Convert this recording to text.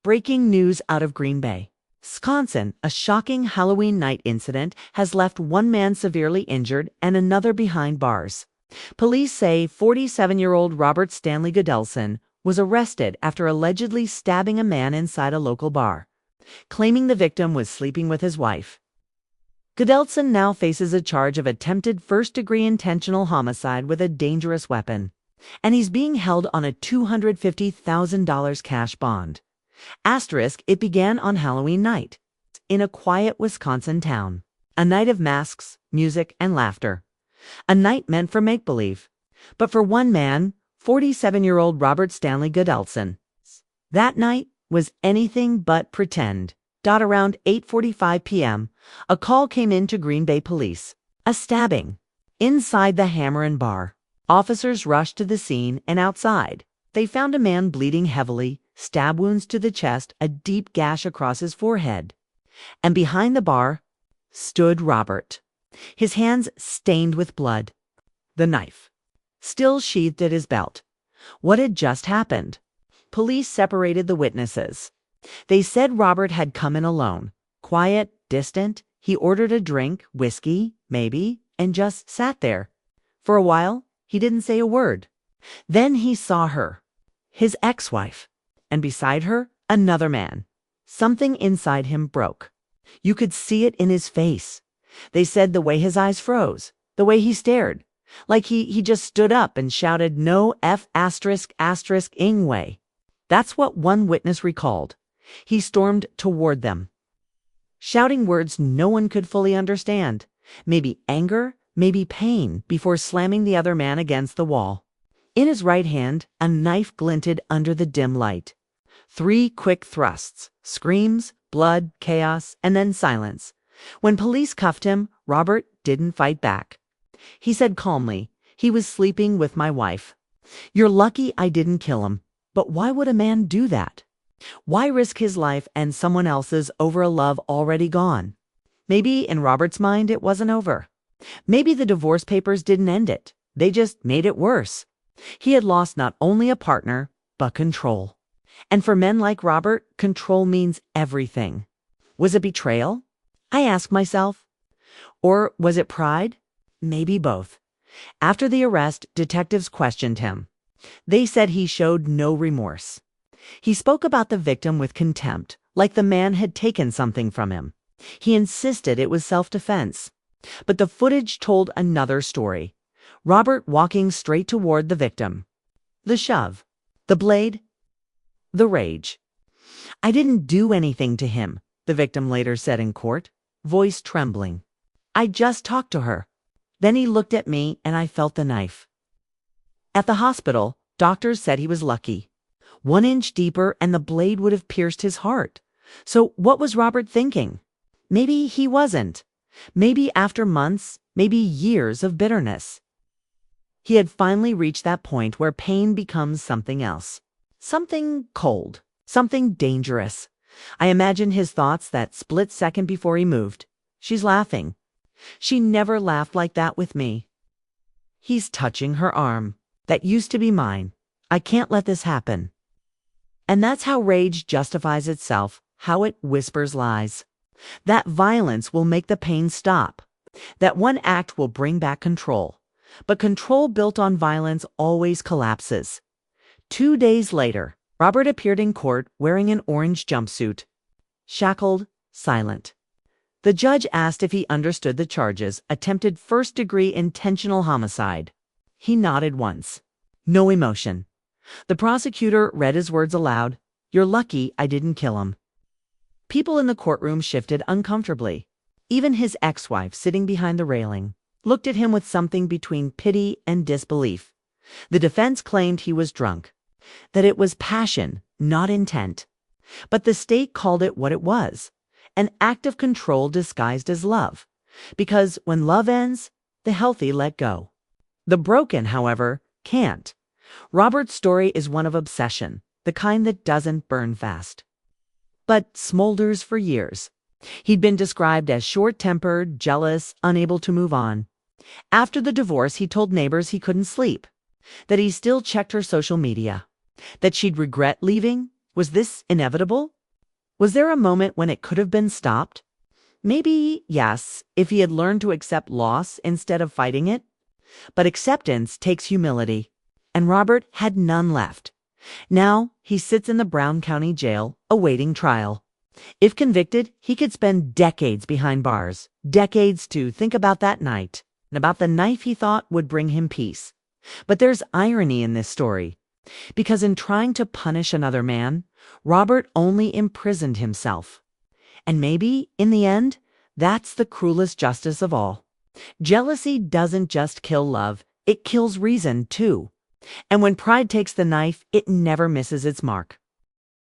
Breaking news out of Green Bay, Wisconsin. A shocking Halloween night incident has left one man severely injured and another behind bars. Police say 47-year-old Robert Stanley Goodletson was arrested after allegedly stabbing a man inside a local bar, claiming the victim was sleeping with his wife. Goodletson now faces a charge of attempted first-degree intentional homicide with a dangerous weapon, and he's being held on a $250,000 cash bond. It began on Halloween night, in a quiet Wisconsin town. A night of masks, music, and laughter. A night meant for make-believe. But for one man, 47-year-old Robert Stanley Goodletson, that night was anything but pretend. Around 8:45 p.m., a call came in to Green Bay police. A stabbing. Inside the Hammer and Bar. Officers rushed to the scene, and outside, they found a man bleeding heavily, stab wounds to the chest, a deep gash across his forehead. And behind the bar stood Robert, his hands stained with blood, the knife still sheathed at his belt. What had just happened? Police separated the witnesses. They said Robert had come in alone, quiet, distant. He ordered a drink, whiskey, maybe, and just sat there. For a while, he didn't say a word. Then he saw her, his ex-wife, and beside her, another man. Something inside him broke. You could see it in his face. They said the way his eyes froze, the way he stared, like he just stood up and shouted, "No F***ing way." That's what one witness recalled. He stormed toward them, shouting words no one could fully understand. Maybe anger, maybe pain, before slamming the other man against the wall. In his right hand, a knife glinted under the dim light. 3 quick thrusts, screams, blood, chaos, and then silence. When police cuffed him, Robert didn't fight back. He said calmly, "He was sleeping with my wife. You're lucky I didn't kill him." But why would a man do that? Why risk his life and someone else's over a love already gone? Maybe in Robert's mind it wasn't over. Maybe the divorce papers didn't end it. They just made it worse. He had lost not only a partner, but control. And for men like Robert, control means everything. Was it betrayal? I ask myself. Or was it pride? Maybe both. After the arrest, detectives questioned him. They said he showed no remorse. He spoke about the victim with contempt, like the man had taken something from him. He insisted it was self-defense. But the footage told another story. Robert walking straight toward the victim. The shove. The blade. The rage. "I didn't do anything to him," the victim later said in court, voice trembling. "I just talked to her. Then he looked at me and I felt the knife." At the hospital, doctors said he was lucky. 1 inch deeper and the blade would have pierced his heart. So what was Robert thinking? Maybe he wasn't. Maybe after months, maybe years of bitterness, he had finally reached that point where pain becomes something else. Something cold. Something dangerous. I imagine his thoughts that split second before he moved. "She's laughing. She never laughed like that with me. He's touching her arm. That used to be mine. I can't let this happen." And that's how rage justifies itself, how it whispers lies. That violence will make the pain stop. That one act will bring back control. But control built on violence always collapses. 2 days later, Robert appeared in court wearing an orange jumpsuit. Shackled, silent. The judge asked if he understood the charges, attempted first-degree intentional homicide. He nodded once. No emotion. The prosecutor read his words aloud. "You're lucky I didn't kill him." People in the courtroom shifted uncomfortably. Even his ex-wife, sitting behind the railing, looked at him with something between pity and disbelief. The defense claimed he was drunk, that it was passion, not intent. But the state called it what it was, an act of control disguised as love. Because when love ends, the healthy let go. The broken, however, can't. Robert's story is one of obsession, the kind that doesn't burn fast, but smolders for years. He'd been described as short-tempered, jealous, unable to move on. After the divorce, he told neighbors he couldn't sleep, that he still checked her social media, that she'd regret leaving, Was this inevitable? Was there a moment when it could have been stopped? Maybe, yes, if he had learned to accept loss instead of fighting it. But acceptance takes humility, and Robert had none left. Now he sits in the Brown County Jail awaiting trial. If convicted, he could spend decades behind bars, decades to think about that night, and about the knife he thought would bring him peace. But there's irony in this story, because in trying to punish another man, Robert only imprisoned himself. And maybe, in the end, that's the cruelest justice of all. Jealousy doesn't just kill love, it kills reason too. And when pride takes the knife, it never misses its mark.